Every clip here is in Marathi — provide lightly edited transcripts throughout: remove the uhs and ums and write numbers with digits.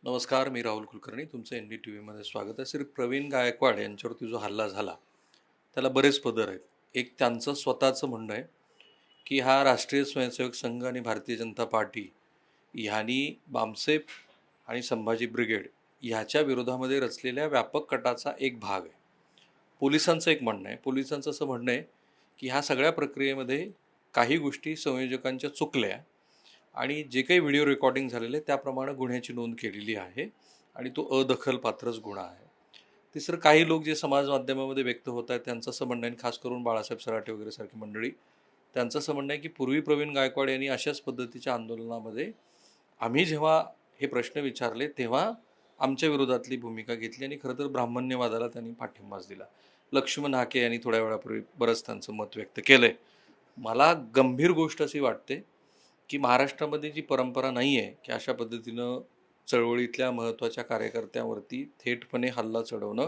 नमस्कार, मी राहुल कुलकर्णी. तुमचं NDTVमध्ये स्वागत आहे. प्रवीण गायकवाड यांच्यावरती जो हल्ला झाला, त्याला बरेच पदर आहेत. एक त्यांचं स्वतःचं म्हणणं आहे, की हा राष्ट्रीय स्वयंसेवक संघ आणि भारतीय जनता पार्टी ह्यांनी बामसेफ आणि संभाजी ब्रिगेड ह्याच्या विरोधामध्ये रचलेल्या व्यापक कटाचा एक भाग आहे. पोलिसांचं एक म्हणणं आहे. पोलिसांचं असं म्हणणं आहे, की ह्या सगळ्या प्रक्रियेमध्ये काही गोष्टी संयोजकांच्या चुकल्या आणि जे काही व्हिडिओ रेकॉर्डिंग झालेले त्याप्रमाणे गुन्ह्याची नोंद केलेली आहे आणि तो अदखलपात्रच गुन्हा आहे. तिसरं, काही लोक जे समाज माध्यमामध्ये व्यक्त होत आहेत त्यांचं असं म्हणणं आहे, खास करून बाळासाहेब सराटे वगैरे सारखी मंडळी, त्यांचं असं म्हणणं आहे की पूर्वी प्रवीण गायकवाड यांनी अशाच पद्धतीच्या आंदोलनामध्ये आम्ही जेव्हा हे प्रश्न विचारले तेव्हा आमच्या विरोधातली भूमिका घेतली आणि खरं तर ब्राह्मण्यवादाला त्यांनी पाठिंबाच दिला. लक्ष्मण हाके यांनी थोड्या वेळापूर्वी बरंच त्यांचं मत व्यक्त केलं आहे. मला गंभीर गोष्ट अशी वाटते की महाराष्ट्रामध्ये जी परंपरा नाही आहे की अशा पद्धतीनं चळवळीतल्या महत्त्वाच्या कार्यकर्त्यांवरती थेटपणे हल्ला चढवणं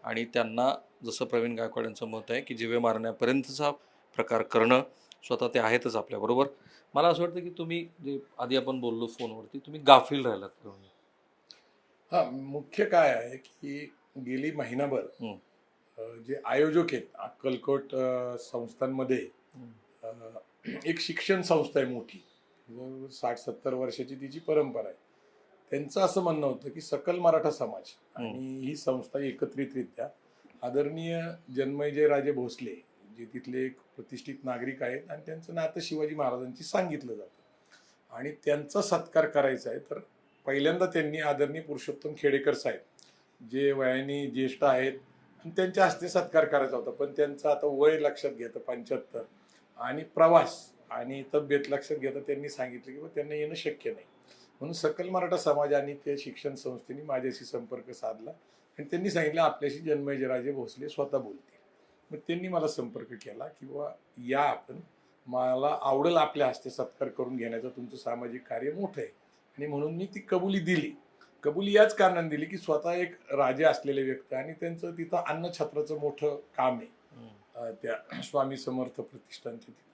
आणि त्यांना, जसं प्रवीण गायकवाड यांचं मत आहे, की जीवे मारण्यापर्यंतचा प्रकार करणं. स्वतः ते आहेतच आपल्याबरोबर. मला असं वाटतं की तुम्ही जे आधी आपण बोललो फोनवरती, तुम्ही गाफील राहिलात करून. हा, मुख्य काय आहे की गेली महिनाभर जे आयोजक आहेत अक्कलकोट संस्थांमध्ये अ, एक शिक्षण संस्था आहे मोठी, 60-70 वर्षाची तिची परंपरा आहे. त्यांचं असं म्हणणं होतं की सकल मराठा समाज आणि ही संस्था एकत्रितरित्या आदरणीय जन्मेजयराजे भोसले, जे तिथले एक प्रतिष्ठित नागरिक आहेत आणि त्यांचं नातं शिवाजी महाराजांची सांगितलं जातं आणि त्यांचा सत्कार करायचा आहे. तर पहिल्यांदा त्यांनी आदरणीय पुरुषोत्तम खेडेकर साहेब, जे वयाने ज्येष्ठ आहेत, आणि त्यांच्या हस्ते सत्कार करायचा होता. पण त्यांचं आता वय लक्षात घेतं 75 आणि प्रवास आणि तब्येत लक्षात घेता त्यांनी सांगितलं की त्यांना येणं शक्य नाही. म्हणून सकल मराठा समाजाने त्या शिक्षण संस्थेने माझ्याशी संपर्क साधला आणि त्यांनी सांगितलं आपल्याशी जन्मेजयराजे भोसले स्वतः बोलतील. मग त्यांनी मला संपर्क केला की बाबा या आपण, मला आवडेल आपल्या हस्ते सत्कार करून घेण्याचं, तुमचं सामाजिक कार्य मोठं आहे. आणि म्हणून मी ती कबुली दिली. कबुली याच कारणाने दिली की स्वतः एक राजे असलेले व्यक्ती आणि त्यांचं तिथं अन्नछत्राचं मोठं काम आहे त्या स्वामी समर्थ प्रतिष्ठानच्या तिथं.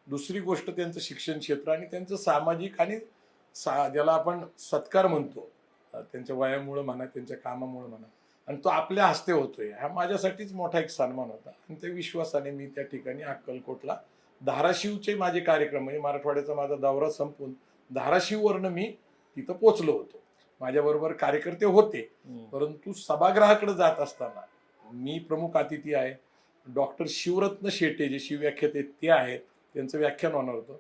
दुसरी गोष्ट त्यांचं शिक्षण क्षेत्र आणि त्यांचं सामाजिक आणि ज्याला आपण सत्कार म्हणतो, त्यांच्या वयामुळं म्हणा, त्यांच्या कामामुळं म्हणा, आणि तो आपल्या हस्ते होतोय, हा माझ्यासाठीच मोठा एक सन्मान होता. आणि त्या विश्वासाने मी त्या ठिकाणी अक्कलकोटला धाराशिवचे माझे कार्यक्रम, म्हणजे मराठवाड्याचा माझा दौरा संपून धाराशिववरनं मी तिथं पोचलो होतो. माझ्याबरोबर कार्यकर्ते होते, परंतु सभागृहाकडे जात असताना मी प्रमुख अतिथी आहे, डॉक्टर शिवरत्न शेटे जे शिवव्याख्याते ते आहेत, त्यांचं व्याख्यान होणार होतं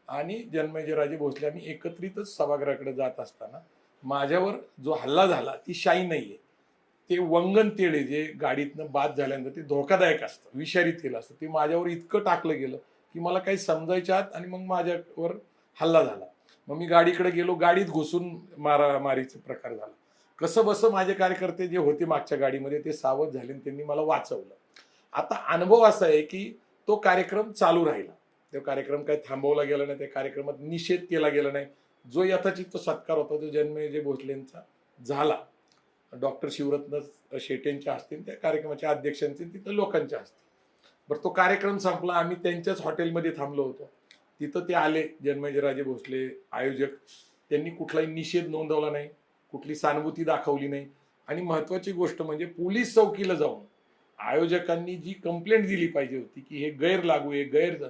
आणि जन्मेजयराजे भोसले आम्ही एकत्रितच सभागृहाकडे जात असताना माझ्यावर जो हल्ला झाला ती शाई नाहीये, ते वंगण तेल आहे जे गाडीतनं बाद झाल्यानंतर ते धोकादायक असतं, विषारी तेल असतं, ते माझ्यावर इतकं टाकलं गेलं की मला काही समजायच्या आत आणि मग माझ्यावर हल्ला झाला. मग मी गाडीकडे गेलो, गाडीत घुसून मारामारीचा प्रकार झाला. कसं बसं माझे कार्यकर्ते जे होते मागच्या गाडीमध्ये ते सावध झाले आणि त्यांनी मला वाचवलं. आता अनुभव असा आहे की तो कार्यक्रम चालू राहिला, तो कार्यक्रम काही थांबवला गेला नाही, त्या कार्यक्रमात निषेध केला गेला नाही. जो यथाचित सत्कार होता तो जन्मेजय भोसलेंचा झाला, डॉक्टर शिवरत्न शेटेंच्या हस्ते, त्या कार्यक्रमाच्या अध्यक्षांचे, तिथं लोकांच्या हस्ते. बरं, तो कार्यक्रम संपला, आम्ही त्यांच्याच हॉटेलमध्ये थांबलो होतो. तिथं ते आले जन्मेजयराजे भोसले आयोजक, त्यांनी कुठलाही निषेध नोंदवला नाही, कुठली सहानुभूती दाखवली नाही. आणि महत्वाची गोष्ट म्हणजे पोलीस चौकीला जाऊन आयोजकांनी जी कंप्लेंट दिली पाहिजे होती की हे गैर लागू आहे, गैर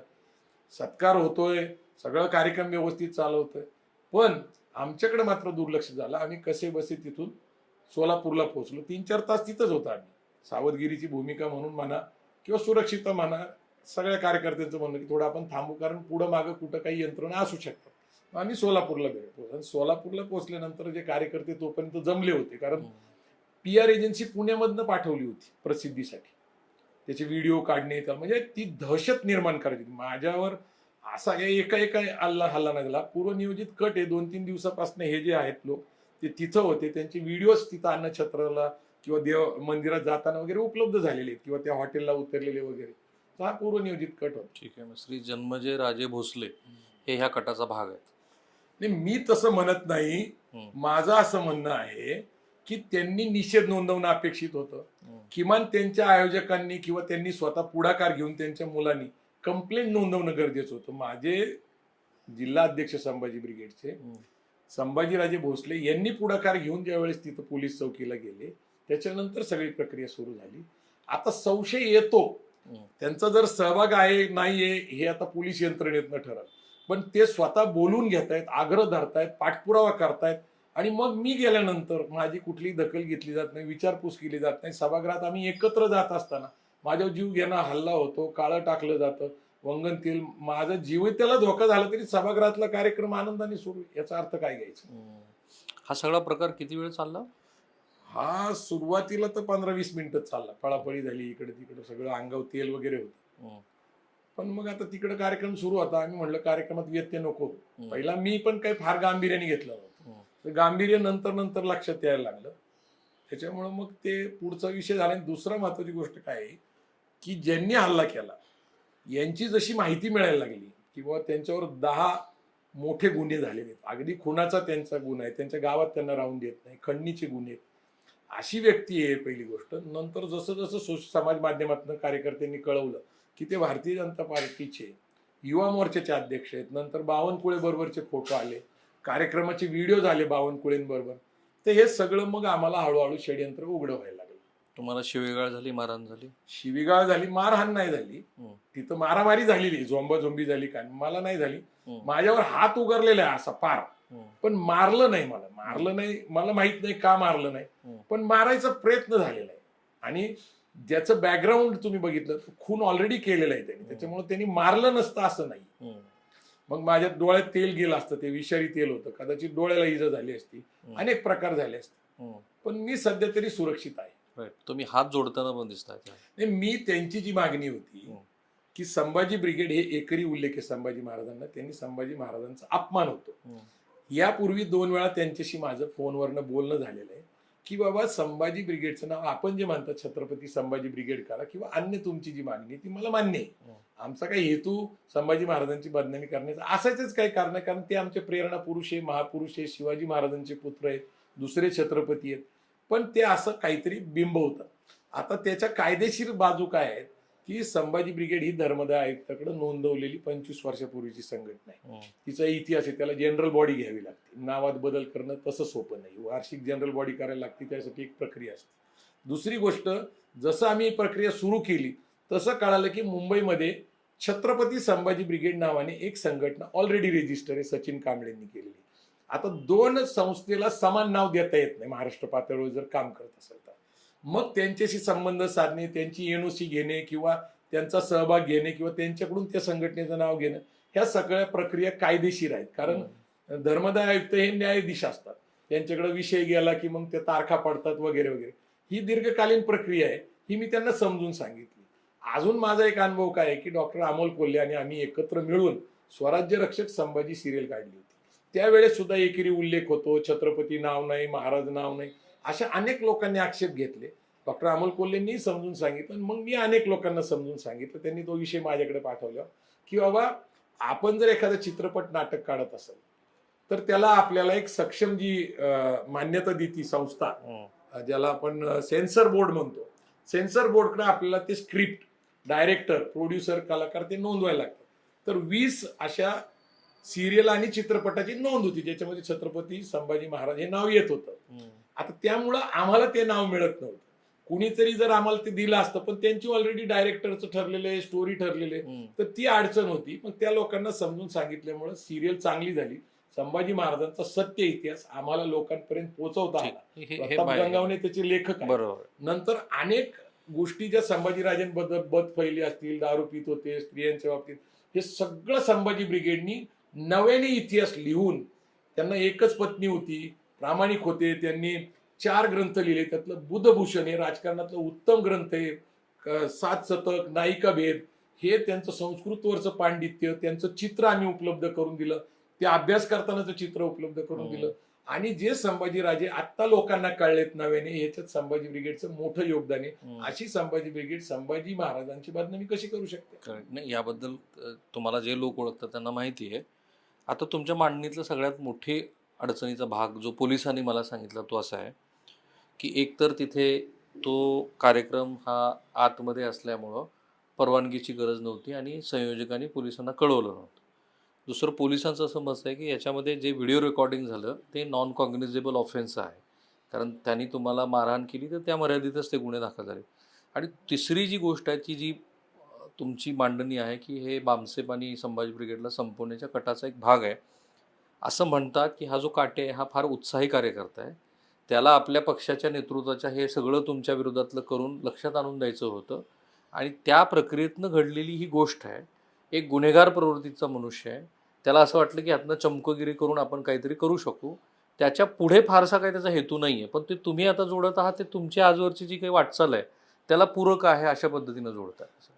सत्कार होतोय, सगळं कार्यक्रम व्यवस्थित चालवतोय, पण आमच्याकडे मात्र दुर्लक्ष झालं. आम्ही कसे बसे तिथून सोलापूरला पोहोचलो. 3-4 तास तिथंच होतो आम्ही. सावधगिरीची भूमिका म्हणून म्हणा किंवा सुरक्षितता म्हणा, सगळ्या कार्यकर्त्यांचं म्हणणं की थोडं आपण थांबू, कारण पुढं मागं कुठं काही यंत्रणा असू शकतात. आम्ही सोलापूरला गेलो आणि सोलापूरला पोहोचल्यानंतर जे कार्यकर्ते तोपर्यंत जमले होते, कारण PR एजन्सी पुण्यामधनं पाठवली होती प्रसिद्धीसाठी, त्याचे व्हिडिओ काढणे, म्हणजे ती दहशत निर्माण करायची माझ्यावर. असा एका एका हल्ला नाही झाला, पूर्वनियोजित कट आहे. 2-3 दिवसापासून हे जे आहेत लोक ते तिथं होते, त्यांचे व्हिडिओज तिथं अन्नछत्राला किंवा देव मंदिरात जाताना वगैरे उपलब्ध झालेले आहेत किंवा त्या हॉटेलला उतरलेले वगैरे. हा पूर्वनियोजित कट होता. ठीक आहे. मग श्री जन्मजयराजे भोसले हे ह्या कटाचा भाग आहेत? नाही, मी तसं म्हणत नाही. माझं असं म्हणणं आहे की त्यांनी निषेध नोंदवणं अपेक्षित होतं. किमान त्यांच्या आयोजकांनी किंवा त्यांनी स्वतः पुढाकार घेऊन त्यांच्या मुलांनी कंप्लेंट नोंदवणं गरजेचं होतं. माझे जिल्हा अध्यक्ष संभाजी ब्रिगेडचे संभाजीराजे भोसले यांनी पुढाकार घेऊन ज्यावेळेस तिथं पोलीस चौकीला गेले त्याच्यानंतर सगळी प्रक्रिया सुरू झाली. आता संशय येतो, त्यांचा जर सहभाग आहे नाहीये हे आता पोलीस यंत्रणेतनं ठरल, पण ते स्वतः बोलून घेतायत, आग्रह धरतायत, पाठपुरावा करतायत आणि मग मी गेल्यानंतर माझी कुठलीही दखल घेतली जात नाही, विचारपूस केली जात नाही. सभागृहात आम्ही एकत्र जात असताना माझ्यावर जीव घेणा हल्ला होतो, काळं टाकलं जातं, वंगण तेल, माझा जीव त्याला धोका झाला तरी सभागृहातला कार्यक्रम आनंदाने सुरू, याचा अर्थ काय घ्यायचा? हा सगळा प्रकार किती वेळ चालला? हा सुरुवातीला तर 15-20 मिनिटं चालला, पळापळी झाली, इकडे तिकडे सगळं अंगावर तेल वगैरे होतं. पण मग आता तिकडे कार्यक्रम सुरू होता, आम्ही म्हणलं कार्यक्रमात व्यत्यय नको. पहिला मी पण काही फार गांभीर्याने घेतलं नव्हतं, तर गांभीर्य नंतर नंतर लक्षात यायला लागलं. त्याच्यामुळे मग ते पुढचा विषय झाला. आणि दुसरा महत्वाची गोष्ट काय आहे की ज्यांनी हल्ला केला यांची जशी माहिती मिळायला लागली किंवा त्यांच्यावर 10 मोठे गुन्हे झालेले, अगदी खुनाचा त्यांचा गुन्हा आहे, त्यांच्या गावात त्यांना राहून देत नाही, खंडणीचे गुन्हे, अशी व्यक्ती आहे पहिली गोष्ट. नंतर जसं जसं समाज माध्यमातून कार्यकर्त्यांनी कळवलं की ते भारतीय जनता पार्टीचे युवा मोर्चाचे अध्यक्ष आहेत, नंतर बावनकुळे बरोबरचे फोटो आले, कार्यक्रमाचे व्हिडिओ झाले बावनकुळेंबरोबर, तर हे सगळं मग आम्हाला हळूहळू षडयंत्र उघडं व्हायला लागलं. तुम्हाला शिवीगाळ झाली, मारहाण झाली? शिवीगाळ झाली, मारहाण नाही झाली. तिथं मारामारी झालेली, झोंबाझोंबी झाली, काय मला नाही झाली. माझ्यावर हात उगारलेला आहे असा पार, पण मारलं नाही. मारलं नाही, मला माहित नाही का मारलं नाही, पण मारायचा प्रयत्न झालेला आहे. आणि ज्याचं बॅकग्राऊंड तुम्ही बघितलं तर खून ऑलरेडी केलेला आहे त्यांनी, त्याच्यामुळे त्यांनी मारलं नसतं असं नाही. मग माझ्या डोळ्यात तेल गेलं असतं, ते विषारी तेल होतं, कदाचित डोळ्याला इजा झाली असती, अनेक प्रकार झाले असते. पण मी सध्या तरी सुरक्षित आहे. तुम्ही हात जोडताना पण दिसताय. मी त्यांची जी मागणी होती की संभाजी ब्रिगेड हे एकरी उल्लेख आहे संभाजी महाराजांना, त्यांनी संभाजी महाराजांचा अपमान होतो. यापूर्वी 2 वेळा त्यांच्याशी माझं फोनवरनं बोलणं झालेलं आहे की बाबा संभाजी ब्रिगेडचं नाव आपण जे म्हणतात छत्रपती संभाजी ब्रिगेड करा, किंवा अन्य तुमची जी मागणी ती मला मान्य आहे. आमचा काही हेतू संभाजी महाराजांची बदनामी करण्याचा असायचंच काही कारण आहे, कारण ते आमचे प्रेरणा पुरुष आहे, महापुरुष आहे, शिवाजी महाराजांचे पुत्र आहेत, दुसरे छत्रपती आहेत. पण ते असं काहीतरी बिंब होतं. आता त्याच्या कायदेशीर बाजू काय आहेत की संभाजी ब्रिगेड ही धर्मदाय आयुक्ताकडे नोंदवलेली 25 वर्षापूर्वीची संघटना आहे. तिचा इतिहास आहे, त्याला जनरल बॉडी घ्यावी लागते, नावात बदल करणं तसं सोपं नाही, वार्षिक जनरल बॉडी करायला लागते, त्यासाठी एक प्रक्रिया असते. दुसरी गोष्ट, जसं आम्ही ही प्रक्रिया सुरू केली तसं कळालं की मुंबईमध्ये छत्रपती संभाजी ब्रिगेड नावाने एक संघटना ऑलरेडी रेजिस्टर आहे, सचिन कांबळेंनी केलेली. आता 2 संस्थेला समान नाव देता येत नाही महाराष्ट्र पातळीवर जर काम करत असेल तर. मग त्यांच्याशी संबंध साधणे, त्यांची एनओसी घेणे किंवा त्यांचा सहभाग घेणे किंवा त्यांच्याकडून त्या संघटनेचं नाव घेणं, ह्या सगळ्या प्रक्रिया कायदेशीर आहेत. कारण धर्मदाय आयुक्त हे न्यायाधीश असतात, त्यांच्याकडे विषय गेला की मग त्या तारखा पडतात वगैरे वगैरे. ही दीर्घकालीन प्रक्रिया आहे, ही मी त्यांना समजून सांगितली. अजून माझा एक अनुभव काय आहे की डॉक्टर अमोल कोल्हे आणि आम्ही एकत्र मिळून स्वराज्य रक्षक संभाजी सिरियल काढली होती. त्यावेळेस सुद्धा एकेरी उल्लेख होतो, छत्रपती नाव नाही, महाराज नाव नाही, अशा अनेक लोकांनी आक्षेप घेतले. डॉक्टर अमोल कोल्हेंनी समजून सांगितलं, मग मी अनेक लोकांना समजून सांगितलं. त्यांनी तो विषय माझ्याकडे पाठवला की बाबा आपण जर एखादा चित्रपट नाटक काढत असेल तर त्याला आपल्याला एक सक्षम जी मान्यता देती संस्था, ज्याला आपण सेन्सर बोर्ड म्हणतो, सेन्सर बोर्डकडे आपल्याला ते स्क्रिप्ट, डायरेक्टर, प्रोड्युसर, कलाकार ते नोंदवायला लागतात. तर 20 अशा सिरियल आणि चित्रपटाची नोंद होती ज्याच्यामध्ये छत्रपती संभाजी महाराज हे नाव येत होतं. आता त्यामुळं आम्हाला ते नाव मिळत नव्हतं. कुणीतरी जर आम्हाला ते दिलं असतं, पण त्यांची ऑलरेडी डायरेक्टरचं ठरलेलं आहे, स्टोरी ठरलेली आहे, तर ती अडचण होती. मग त्या लोकांना समजून सांगितल्यामुळे सिरियल चांगली झाली. संभाजी महाराजांचा सत्य इतिहास आम्हाला लोकांपर्यंत पोहोचवता आला. प्रताप गंगावणे त्याचे लेखक आहेत. नंतर अनेक गोष्टी ज्या संभाजीराजांबद्दल बदफैली असतील, दारू पित होते, स्त्रियांच्या बाबतीत, हे सगळं संभाजी ब्रिगेडनी नव्याने इतिहास लिहून, त्यांना एकच पत्नी होती, प्रामाणिक होते, त्यांनी 4 ग्रंथ लिहिले. त्यातलं बुधभूषण हे राजकारणातलं उत्तम ग्रंथ आहे, 7 शतक, नायिका भेद, हे त्यांचं संस्कृतवरचं पांडित्य, त्यांचं चित्र आम्ही उपलब्ध करून दिलं, ते अभ्यास करतानाचं चित्र उपलब्ध करून दिलं. आणि जे संभाजीराजे आत्ता लोकांना कळलेत नव्याने, याच्यात संभाजी ब्रिगेडचं मोठं योगदान आहे. अशी संभाजी ब्रिगेड संभाजी महाराजांची बदनामी कशी करू शकते? नाही, याबद्दल तुम्हाला जे लोक ओळखतात त्यांना माहिती आहे. आता तुमच्या मांडणीतलं सगळ्यात मोठी अडचणीचा भाग जो पोलिसांनी मला सांगितला तो असा आहे की एकतर तिथे तो कार्यक्रम हा आतमध्ये असल्यामुळं परवानगीची गरज नव्हती आणि संयोजकांनी पोलिसांना कळवलं नव्हतं. दुसरं पोलिसांचं असं मत आहे की याच्यामध्ये जे व्हिडिओ रेकॉर्डिंग झालं ते नॉन कॉग्निझेबल ऑफेन्स आहे, कारण त्यांनी तुम्हाला मारहाण केली तर त्या मर्यादितच ते गुन्हे दाखल झाले. आणि तिसरी जी गोष्ट आहे ती जी तुमची मांडणी आहे की हे बामसेप आणि संभाजी ब्रिगेडला संपवण्याच्या कटाचा एक भाग आहे. असं म्हणतात की हा जो काटे आहे हा फार उत्साही कार्यकर्ता आहे, त्याला आपल्या पक्षाच्या नेतृत्वाच्या हे सगळं तुमच्या विरोधातलं करून लक्षात आणून द्यायचं होतं, आणि त्या प्रक्रियेतनं घडलेली ही गोष्ट आहे. एक गुन्हेगार प्रवृत्तीचा मनुष्य आहे, त्याला असं वाटलं की यातनं चमकोगिरी करून आपण काहीतरी करू शकू. त्याच्या पुढे फारसा काही त्याचा हेतू नाही आहे, पण ते तुम्ही आता जोडत आहात ते तुमची आजवरची जी काही वाटचाल आहे त्याला पूरक आहे अशा पद्धतीनं जोडत आहे.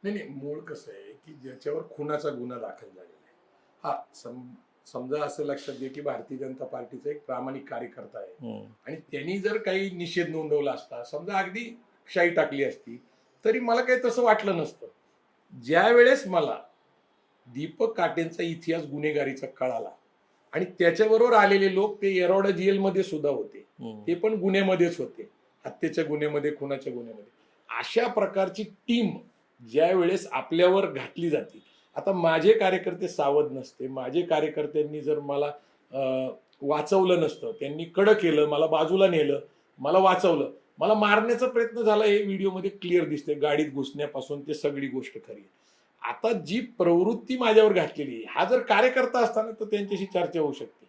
नाही नाही, मूळ कसं आहे की ज्याच्यावर खुनाचा गुन्हा दाखल झालेला आहे, हा समजा असं लक्षात घे की भारतीय जनता पार्टीचा एक प्रामाणिक कार्यकर्ता आहे आणि त्यांनी जर काही निषेध नोंदवला असता, समजा अगदी शाई टाकली असती, तरी मला काही तसं वाटलं नसतं. ज्या वेळेस मला दीपक काटेंचा इतिहास गुन्हेगारीचा कळाला आणि त्याच्याबरोबर आलेले लोक ते येरवडा जेलमध्ये सुद्धा होते, ते पण गुन्ह्यामध्येच होते, हत्येच्या गुन्ह्यामध्ये, खुनाच्या गुन्ह्यामध्ये. अशा प्रकारची टीम ज्या वेळेस आपल्यावर घातली जाते, आता माझे कार्यकर्ते सावध नसते, माझे कार्यकर्त्यांनी जर मला वाचवलं नसतं, त्यांनी कडं केलं, मला बाजूला नेलं, मला वाचवलं, मला मारण्याचा प्रयत्न झाला, हे व्हिडिओमध्ये क्लिअर दिसते, गाडीत घुसण्यापासून ते सगळी गोष्ट खरी. आता जी प्रवृत्ती माझ्यावर घातलेली आहे, हा जर कार्यकर्ता असताना तर त्यांच्याशी चर्चा होऊ शकते,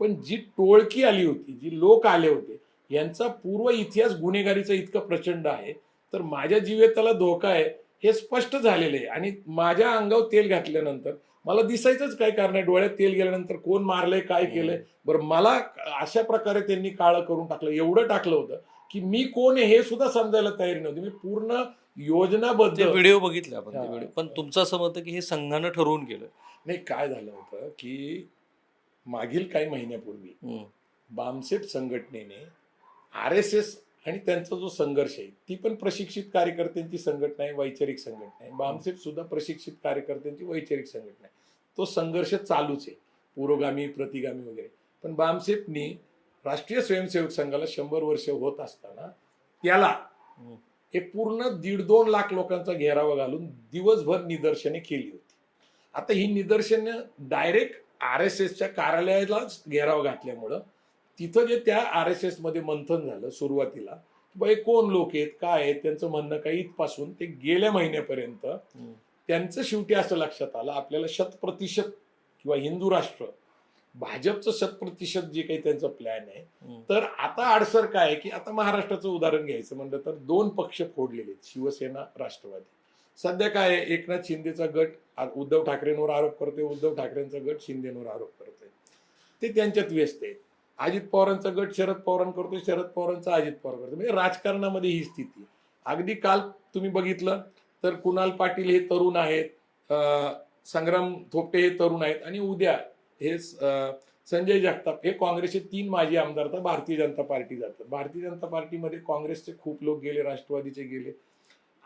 पण जी टोळकी आली होती, जी लोक आले होते, यांचा पूर्व इतिहास गुन्हेगारीचा इतका प्रचंड आहे, तर माझ्या जीविताला धोका आहे हे स्पष्ट झालेलं आहे. आणि माझ्या अंगावर तेल घातल्यानंतर मला दिसायचंच काय कारण आहे, डोळ्यात तेल गेल्यानंतर कोण मारलंय, काय केलंय. बरं, मला अशा प्रकारे त्यांनी काळं करून टाकलं, एवढं टाकलं होतं की मी कोण आहे हे सुद्धा समजायला तयारी नव्हती. मी पूर्ण योजनाबद्ध ते व्हिडिओ बघितले आपण, ते व्हिडिओ. पण तुमचं असं मत आहे की हे संघानं ठरवून केलं? नाही, काय झालं होतं की मागील काही महिन्यापूर्वी बामसेप संघटनेने RSS आणि त्यांचा जो संघर्ष आहे, ती पण प्रशिक्षित कार्यकर्त्यांची संघटना आहे, वैचारिक संघटना आहे. बामसेप सुद्धा प्रशिक्षित कार्यकर्त्यांची वैचारिक संघटना आहे. तो संघर्ष चालूच आहे, पुरोगामी, प्रतिगामी वगैरे. पण बामसेपनी राष्ट्रीय स्वयंसेवक संघाला 100 वर्ष होत असताना त्याला एक पूर्ण 1.5-2 लाख लोकांचा घेरावा घालून दिवसभर निदर्शने केली होती. आता ही निदर्शनं डायरेक्ट RSSच्या कार्यालयालाच घेराव घातल्यामुळं तिथं जे त्या RSS मध्ये मंथन झालं सुरुवातीला, बाई कोण लोक आहेत, काय आहेत, त्यांचं म्हणणं काय, इथपासून ते गेल्या महिन्यापर्यंत त्यांचं शेवटी असं लक्षात आलं, आपल्याला 100% किंवा हिंदू राष्ट्र भाजपचं 100% जे काही त्यांचा प्लॅन आहे. तर आता अडसर काय आहे की आता महाराष्ट्राचं उदाहरण घ्यायचं म्हणलं तर 2 पक्ष फोडलेले आहेत, शिवसेना, राष्ट्रवादी. सध्या काय आहे, एकनाथ शिंदेचा गट उद्धव ठाकरेंवर आरोप करतोय, उद्धव ठाकरेंचा गट शिंदेवर आरोप करतोय, ते त्यांच्यात व्यस्त आहेत. अजित पवारांचा गट शरद पवारांकडे, शरद पवारांचा अजित पवार करतो. म्हणजे राजकारणामध्ये ही स्थिती. अगदी काल तुम्ही बघितलं तर कुणाल पाटील हे तरुण आहेत, संग्राम थोपटे हे तरुण आहेत, आणि उद्या हे संजय जगताप हे काँग्रेसचे 3 माजी आमदार तर भारतीय जनता पार्टी जातात. भारतीय जनता पार्टीमध्ये काँग्रेसचे खूप लोक गेले, राष्ट्रवादीचे गेले.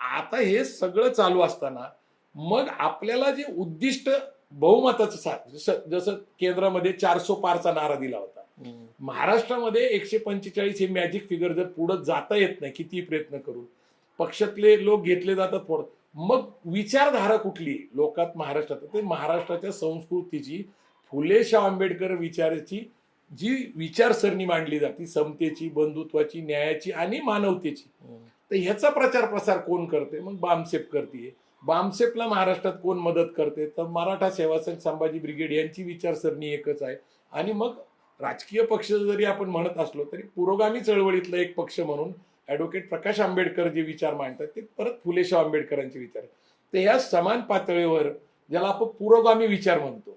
आता हे सगळं चालू असताना मग आपल्याला जे उद्दिष्ट बहुमताचं, जसं केंद्रामध्ये 400 पारचा नारा दिला होता, महाराष्ट्रामध्ये 145 हे मॅजिक फिगर जर पुढे जाता येत नाही, किती प्रयत्न करून पक्षातले लोक घेतले जातात पुढे, मग विचारधारा कुठली लोकात महाराष्ट्रात, ते महाराष्ट्राच्या संस्कृतीची, फुले शाह आंबेडकर विचाराची जी विचारसरणी मांडली जाते, समतेची, बंधुत्वाची, न्यायाची आणि मानवतेची, तर ह्याचा प्रचार प्रसार कोण करते? मग बामसेप करते. बामसेपला महाराष्ट्रात कोण मदत करते? तर मराठा सेवा संघ, संभाजी ब्रिगेड यांची विचारसरणी एकच आहे. आणि मग राजकीय पक्ष जरी आपण म्हणत असलो तरी पुरोगामी चळवळीतला एक पक्ष म्हणून ॲडव्होकेट प्रकाश आंबेडकर जे विचार मांडतात ते परत फुले शाह आंबेडकरांचे विचार. तर ह्या समान पातळीवर, ज्याला आपण पुरोगामी विचार म्हणतो,